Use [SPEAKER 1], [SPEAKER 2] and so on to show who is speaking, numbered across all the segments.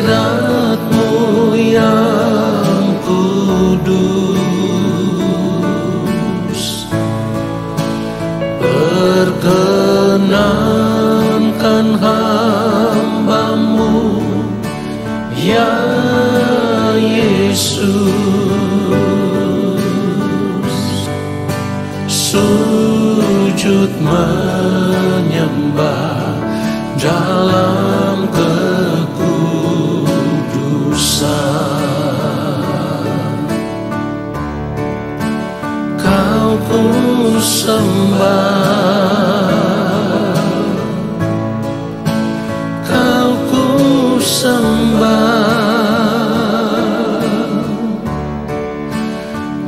[SPEAKER 1] hadirat-Mu yang kudus. Perkenankan hamba-Mu ya Yesus, sujud menyembah dalam kekudusan. Kau ku sembah, Kau ku sembah,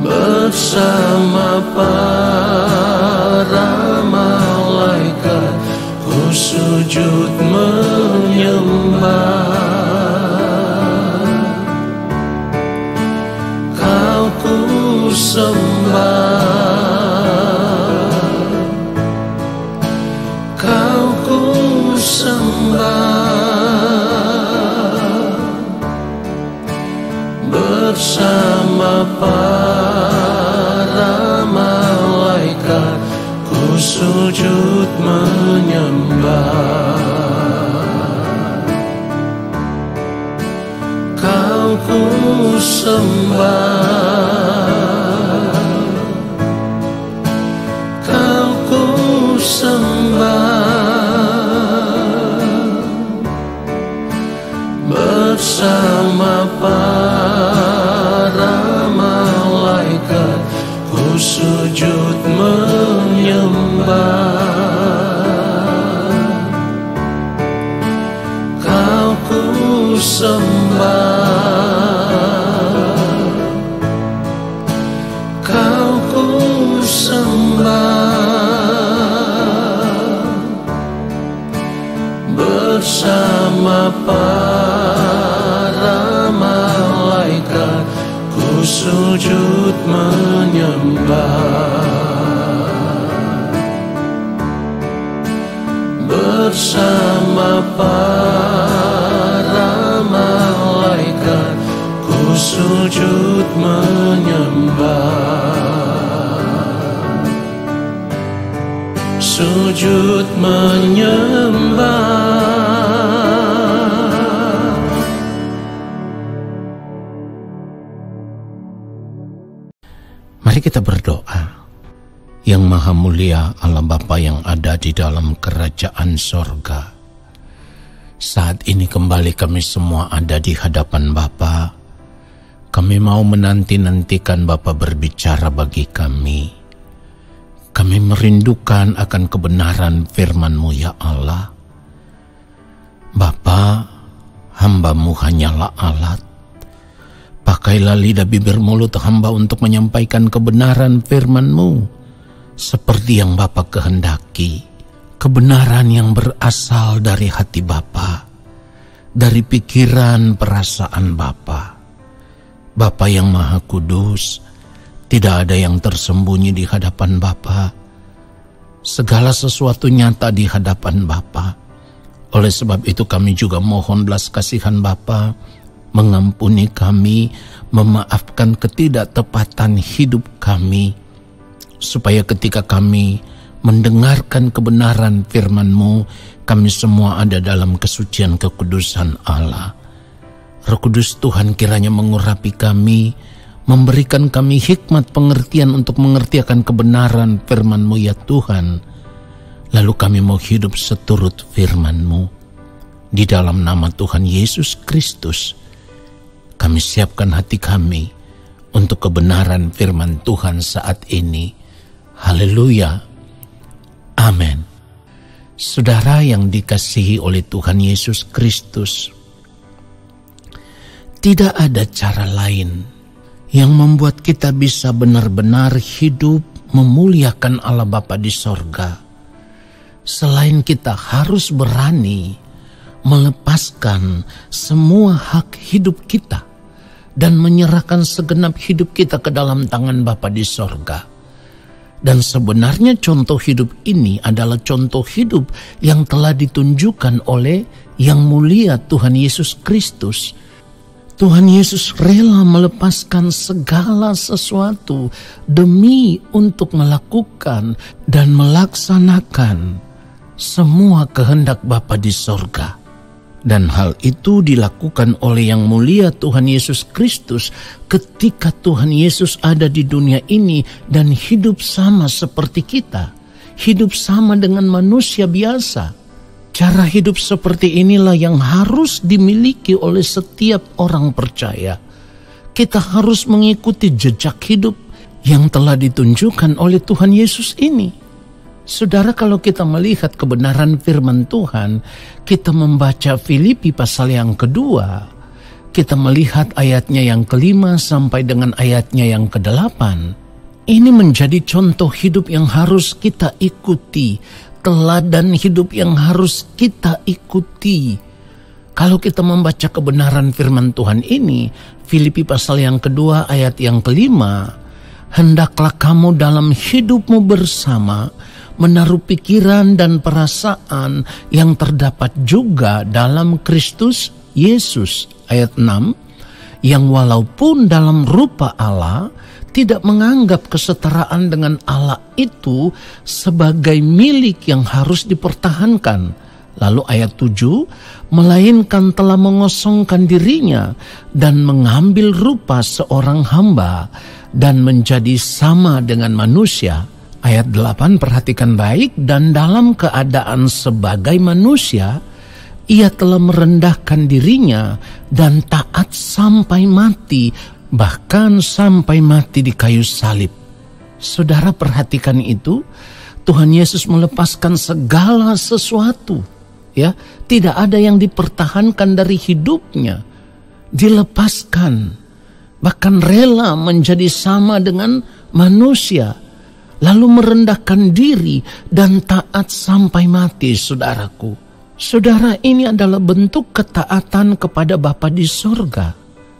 [SPEAKER 1] bersama para malaikat ku sujud menyembah. Kau ku sembah, Kau ku sembah, bersama para malaikat ku sujud menyembah. Kau ku sembah, Kau ku sembah, bersama para malaikat ku sujud menyembah. Kau ku sembah, Kau ku sembah, bersama para malaikat ku sujud menyembah. Bersama para malaikat ku sujud menyembah. Sujud menyembah.
[SPEAKER 2] Mari kita berdoa. Yang Maha Mulia Allah Bapa yang ada di dalam kerajaan sorga, saat ini kembali kami semua ada di hadapan Bapa. Kami mau menanti-nantikan Bapa berbicara bagi kami. Kami merindukan akan kebenaran firman-Mu ya Allah. Bapa, hamba-Mu hanyalah alat. Pakailah lidah bibir mulut hamba untuk menyampaikan kebenaran firman-Mu seperti yang Bapa kehendaki. Kebenaran yang berasal dari hati Bapa, dari pikiran perasaan Bapa. Bapa yang Maha Kudus, tidak ada yang tersembunyi di hadapan Bapa. Segala sesuatu nyata di hadapan Bapa. Oleh sebab itu kami juga mohon belas kasihan Bapa, mengampuni kami, memaafkan ketidaktepatan hidup kami, supaya ketika kami mendengarkan kebenaran firman-Mu, kami semua ada dalam kesucian kekudusan Allah. Roh Kudus Tuhan kiranya mengurapi kami, memberikan kami hikmat pengertian untuk mengerti akan kebenaran firman-Mu ya Tuhan. Lalu kami mau hidup seturut firman-Mu. Di dalam nama Tuhan Yesus Kristus, kami siapkan hati kami untuk kebenaran firman Tuhan saat ini. Haleluya. Amin. Saudara yang dikasihi oleh Tuhan Yesus Kristus, tidak ada cara lain yang membuat kita bisa benar-benar hidup memuliakan Allah Bapa di sorga, selain kita harus berani melepaskan semua hak hidup kita dan menyerahkan segenap hidup kita ke dalam tangan Bapa di sorga. Dan sebenarnya contoh hidup ini adalah contoh hidup yang telah ditunjukkan oleh Yang Mulia Tuhan Yesus Kristus. Tuhan Yesus rela melepaskan segala sesuatu demi untuk melakukan dan melaksanakan semua kehendak Bapa di sorga. Dan hal itu dilakukan oleh Yang Mulia Tuhan Yesus Kristus ketika Tuhan Yesus ada di dunia ini dan hidup sama seperti kita. Hidup sama dengan manusia biasa. Cara hidup seperti inilah yang harus dimiliki oleh setiap orang percaya. Kita harus mengikuti jejak hidup yang telah ditunjukkan oleh Tuhan Yesus ini. Saudara, kalau kita melihat kebenaran firman Tuhan, kita membaca Filipi pasal yang kedua, kita melihat ayatnya yang kelima sampai dengan ayatnya yang kedelapan. Ini menjadi contoh hidup yang harus kita ikuti, teladan hidup yang harus kita ikuti. Kalau kita membaca kebenaran firman Tuhan ini, Filipi pasal yang kedua ayat yang kelima, hendaklah kamu dalam hidupmu bersama menaruh pikiran dan perasaan yang terdapat juga dalam Kristus Yesus. Ayat 6, yang walaupun dalam rupa Allah, tidak menganggap kesetaraan dengan Allah itu sebagai milik yang harus dipertahankan. Lalu ayat 7, melainkan telah mengosongkan dirinya dan mengambil rupa seorang hamba dan menjadi sama dengan manusia. Ayat 8, perhatikan baik, dan dalam keadaan sebagai manusia, ia telah merendahkan dirinya dan taat sampai mati, bahkan sampai mati di kayu salib. Saudara, perhatikan itu, Tuhan Yesus melepaskan segala sesuatu. Ya, tidak ada yang dipertahankan dari hidupnya, dilepaskan, bahkan rela menjadi sama dengan manusia, lalu merendahkan diri dan taat sampai mati. Saudaraku, saudara, ini adalah bentuk ketaatan kepada Bapa di sorga.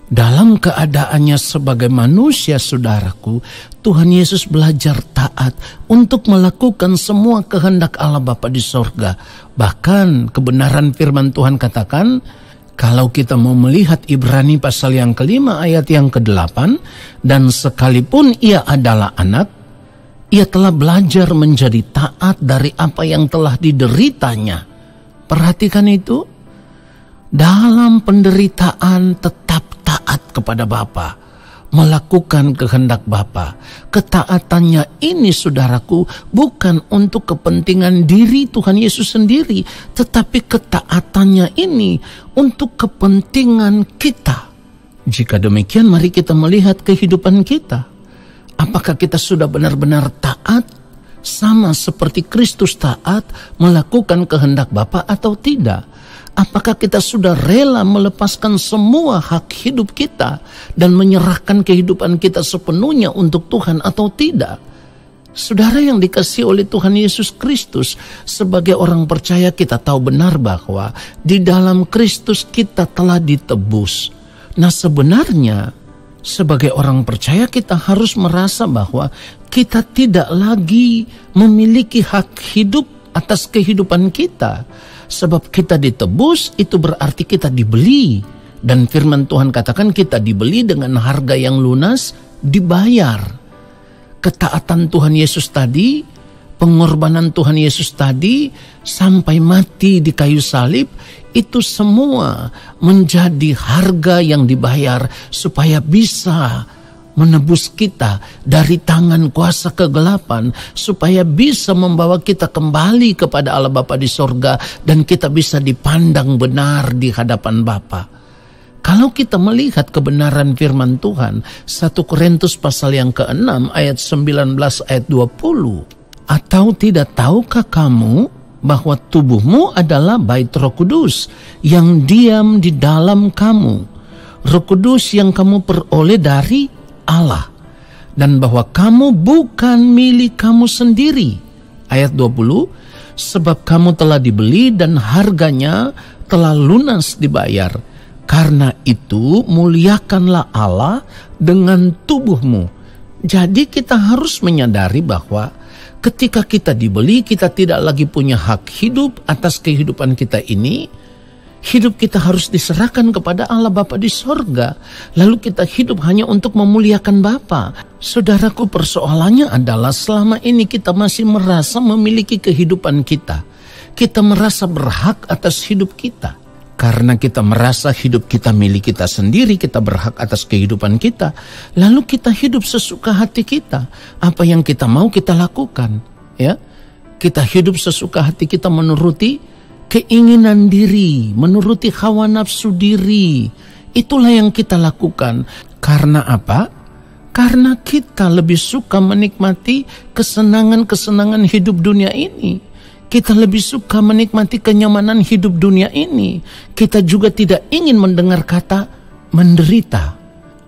[SPEAKER 2] Dalam keadaannya sebagai manusia, saudaraku, Tuhan Yesus belajar taat untuk melakukan semua kehendak Allah Bapa di sorga. Bahkan kebenaran firman Tuhan katakan, kalau kita mau melihat Ibrani pasal yang kelima ayat yang ke-8, dan sekalipun ia adalah anak, ia telah belajar menjadi taat dari apa yang telah dideritanya. Perhatikan itu. Dalam penderitaan tetap taat kepada Bapa, melakukan kehendak Bapa. Ketaatannya ini, saudaraku, bukan untuk kepentingan diri Tuhan Yesus sendiri, tetapi ketaatannya ini untuk kepentingan kita. Jika demikian, mari kita melihat kehidupan kita. Apakah kita sudah benar-benar taat, sama seperti Kristus taat, melakukan kehendak Bapa atau tidak? Apakah kita sudah rela melepaskan semua hak hidup kita dan menyerahkan kehidupan kita sepenuhnya untuk Tuhan atau tidak? Saudara yang dikasihi oleh Tuhan Yesus Kristus, sebagai orang percaya kita tahu benar bahwa di dalam Kristus kita telah ditebus. Nah, sebenarnya sebagai orang percaya kita harus merasa bahwa kita tidak lagi memiliki hak hidup atas kehidupan kita. Sebab kita ditebus, itu berarti kita dibeli. Dan firman Tuhan katakan kita dibeli dengan harga yang lunas, dibayar. Ketaatan Tuhan Yesus tadi, pengorbanan Tuhan Yesus tadi, sampai mati di kayu salib, itu semua menjadi harga yang dibayar supaya bisa menebus kita dari tangan kuasa kegelapan, supaya bisa membawa kita kembali kepada Allah Bapa di sorga dan kita bisa dipandang benar di hadapan Bapa. Kalau kita melihat kebenaran firman Tuhan, 1 Korintus pasal yang ke-6 ayat 19 ayat 20, atau tidak tahukah kamu bahwa tubuhmu adalah bait Roh Kudus yang diam di dalam kamu, Roh Kudus yang kamu peroleh dari Allah, dan bahwa kamu bukan milik kamu sendiri. Ayat 20, sebab kamu telah dibeli dan harganya telah lunas dibayar. Karena itu muliakanlah Allah dengan tubuhmu. Jadi kita harus menyadari bahwa Ketika kita dibeli, kita tidak lagi punya hak hidup atas kehidupan kita ini. Hidup kita harus diserahkan kepada Allah Bapa di sorga. Lalu kita hidup hanya untuk memuliakan Bapa. Saudaraku, persoalannya adalah selama ini kita masih merasa memiliki kehidupan kita. Kita merasa berhak atas hidup kita. Karena kita merasa hidup kita milik kita sendiri, kita berhak atas kehidupan kita. Lalu kita hidup sesuka hati kita. Apa yang kita mau kita lakukan. Ya, kita hidup sesuka hati kita menuruti keinginan diri, menuruti hawa nafsu diri. Itulah yang kita lakukan. Karena apa? Karena kita lebih suka menikmati kesenangan-kesenangan hidup dunia ini. Kita lebih suka menikmati kenyamanan hidup dunia ini. Kita juga tidak ingin mendengar kata menderita.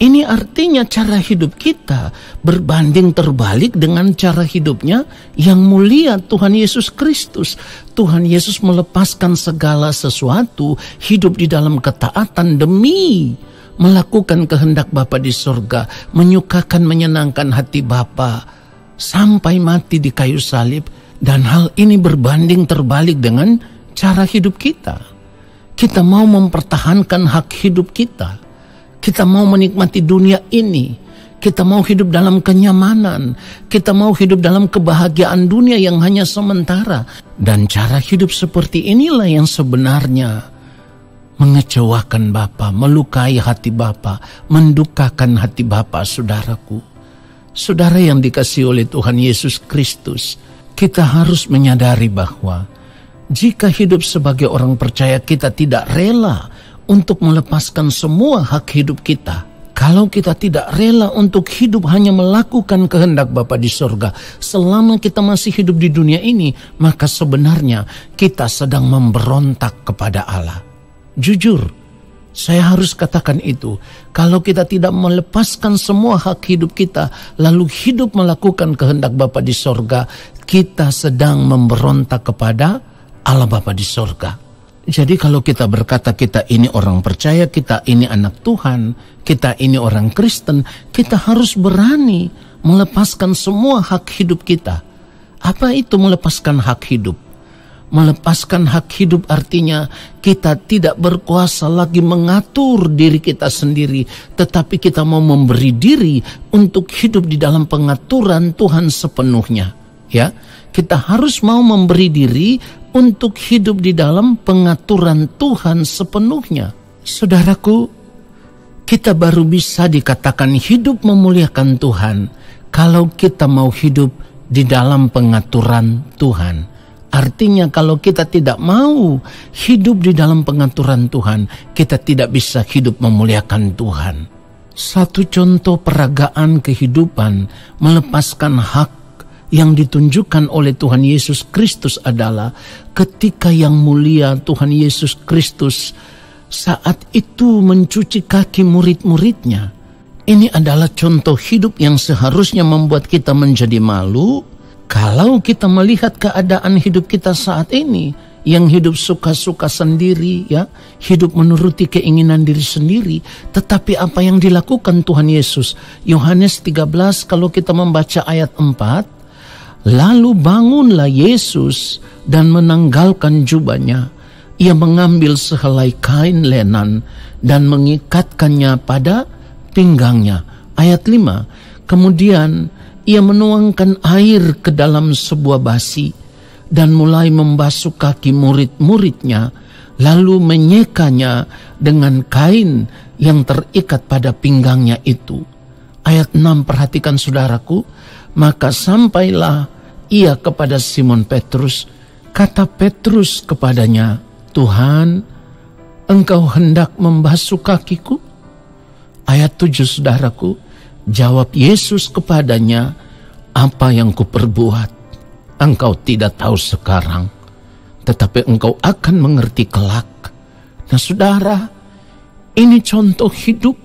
[SPEAKER 2] Ini artinya cara hidup kita berbanding terbalik dengan cara hidupnya yang mulia Tuhan Yesus Kristus. Tuhan Yesus melepaskan segala sesuatu, hidup di dalam ketaatan demi melakukan kehendak Bapa di surga, menyukakan menyenangkan hati Bapa sampai mati di kayu salib. Dan hal ini berbanding terbalik dengan cara hidup kita. Kita mau mempertahankan hak hidup kita. Kita mau menikmati dunia ini. Kita mau hidup dalam kenyamanan. Kita mau hidup dalam kebahagiaan dunia yang hanya sementara. Dan cara hidup seperti inilah yang sebenarnya mengecewakan Bapa, melukai hati Bapa, mendukakan hati Bapa, saudaraku. Saudara yang dikasihi oleh Tuhan Yesus Kristus, kita harus menyadari bahwa jika hidup sebagai orang percaya kita tidak rela untuk melepaskan semua hak hidup kita. Kalau kita tidak rela untuk hidup hanya melakukan kehendak Bapa di surga selama kita masih hidup di dunia ini, maka sebenarnya kita sedang memberontak kepada Allah. Jujur, saya harus katakan itu. Kalau kita tidak melepaskan semua hak hidup kita, lalu hidup melakukan kehendak Bapa di sorga, kita sedang memberontak kepada Allah Bapa di sorga. Jadi kalau kita berkata kita ini orang percaya, kita ini anak Tuhan, kita ini orang Kristen, kita harus berani melepaskan semua hak hidup kita. Apa itu melepaskan hak hidup? Melepaskan hak hidup artinya kita tidak berkuasa lagi mengatur diri kita sendiri, tetapi kita mau memberi diri untuk hidup di dalam pengaturan Tuhan sepenuhnya. Ya, kita harus mau memberi diri untuk hidup di dalam pengaturan Tuhan sepenuhnya. Saudaraku, kita baru bisa dikatakan hidup memuliakan Tuhan kalau kita mau hidup di dalam pengaturan Tuhan. Artinya kalau kita tidak mau hidup di dalam pengaturan Tuhan, kita tidak bisa hidup memuliakan Tuhan. Satu contoh peragaan kehidupan melepaskan hak yang ditunjukkan oleh Tuhan Yesus Kristus adalah ketika yang mulia Tuhan Yesus Kristus saat itu mencuci kaki murid-muridnya. Ini adalah contoh hidup yang seharusnya membuat kita menjadi malu. Kalau kita melihat keadaan hidup kita saat ini, yang hidup suka-suka sendiri, ya, hidup menuruti keinginan diri sendiri, tetapi apa yang dilakukan Tuhan Yesus? Yohanes 13 kalau kita membaca ayat 4, lalu bangunlah Yesus dan menanggalkan jubahnya. Ia mengambil sehelai kain lenan dan mengikatkannya pada pinggangnya. Ayat 5, kemudian ia menuangkan air ke dalam sebuah basi dan mulai membasuh kaki murid-muridnya, lalu menyekanya dengan kain yang terikat pada pinggangnya itu. Ayat 6, perhatikan saudaraku, maka sampailah ia kepada Simon Petrus. Kata Petrus kepadanya, Tuhan, engkau hendak membasuh kakiku? Ayat 7, saudaraku, jawab Yesus kepadanya, apa yang kuperbuat, engkau tidak tahu sekarang, tetapi engkau akan mengerti kelak. Nah saudara, ini contoh hidup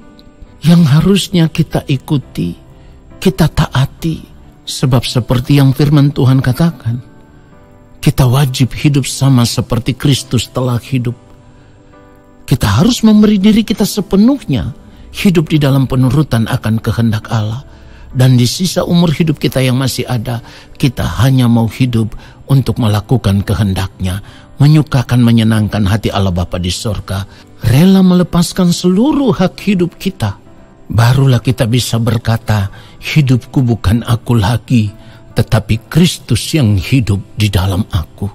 [SPEAKER 2] yang harusnya kita ikuti, kita taati. Sebab seperti yang firman Tuhan katakan, kita wajib hidup sama seperti Kristus telah hidup. Kita harus memberi diri kita sepenuhnya, hidup di dalam penurutan akan kehendak Allah. Dan di sisa umur hidup kita yang masih ada, kita hanya mau hidup untuk melakukan kehendak-Nya, menyukakan, menyenangkan hati Allah Bapa di sorga, rela melepaskan seluruh hak hidup kita. Barulah kita bisa berkata, hidupku bukan aku lagi, tetapi Kristus yang hidup di dalam aku.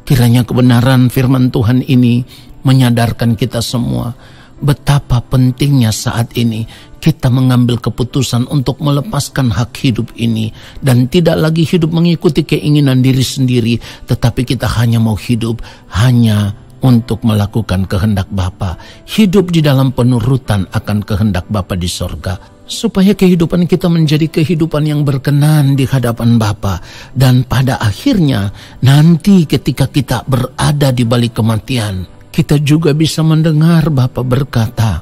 [SPEAKER 2] Kiranya kebenaran firman Tuhan ini menyadarkan kita semua betapa pentingnya saat ini kita mengambil keputusan untuk melepaskan hak hidup ini dan tidak lagi hidup mengikuti keinginan diri sendiri, tetapi kita hanya mau hidup hanya untuk melakukan kehendak Bapa, hidup di dalam penurutan akan kehendak Bapa di sorga, supaya kehidupan kita menjadi kehidupan yang berkenan di hadapan Bapa. Dan pada akhirnya nanti ketika kita berada di balik kematian, kita juga bisa mendengar Bapa berkata,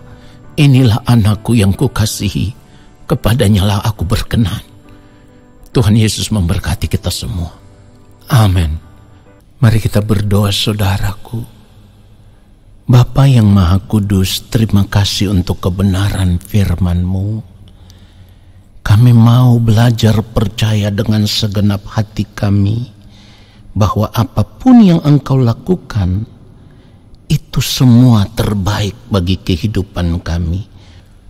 [SPEAKER 2] inilah anakku yang kukasihi, kepadanya lah aku berkenan. Tuhan Yesus memberkati kita semua. Amin. Mari kita berdoa, saudaraku. Bapa yang Maha Kudus, terima kasih untuk kebenaran firman-Mu. Kami mau belajar percaya dengan segenap hati kami bahwa apapun yang Engkau lakukan, itu semua terbaik bagi kehidupan kami.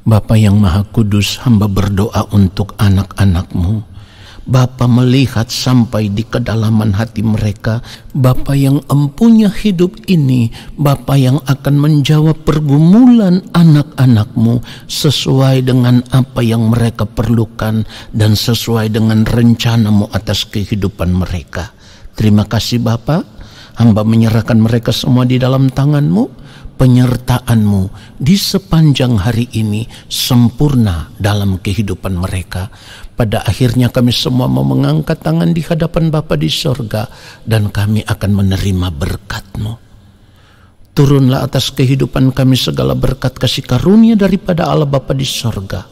[SPEAKER 2] Bapa yang Maha Kudus, hamba berdoa untuk anak-anak-Mu. Bapa melihat sampai di kedalaman hati mereka. Bapa yang empunya hidup ini, Bapa yang akan menjawab pergumulan anak-anak-Mu sesuai dengan apa yang mereka perlukan dan sesuai dengan rencana-Mu atas kehidupan mereka. Terima kasih Bapa. Hamba menyerahkan mereka semua di dalam tangan-Mu. Penyertaan-Mu di sepanjang hari ini sempurna dalam kehidupan mereka. Pada akhirnya kami semua mau mengangkat tangan di hadapan Bapa di sorga, dan kami akan menerima berkat-Mu. Turunlah atas kehidupan kami segala berkat kasih karunia daripada Allah Bapa di sorga,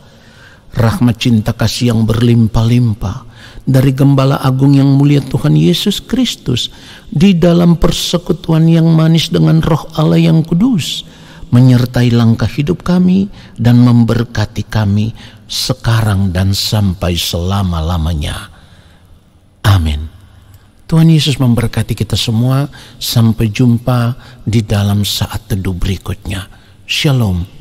[SPEAKER 2] rahmat cinta kasih yang berlimpah-limpah dari Gembala Agung yang mulia Tuhan Yesus Kristus, di dalam persekutuan yang manis dengan Roh Allah yang kudus, menyertai langkah hidup kami dan memberkati kami sekarang dan sampai selama-lamanya. Amin. Tuhan Yesus memberkati kita semua. Sampai jumpa di dalam saat teduh berikutnya. Shalom.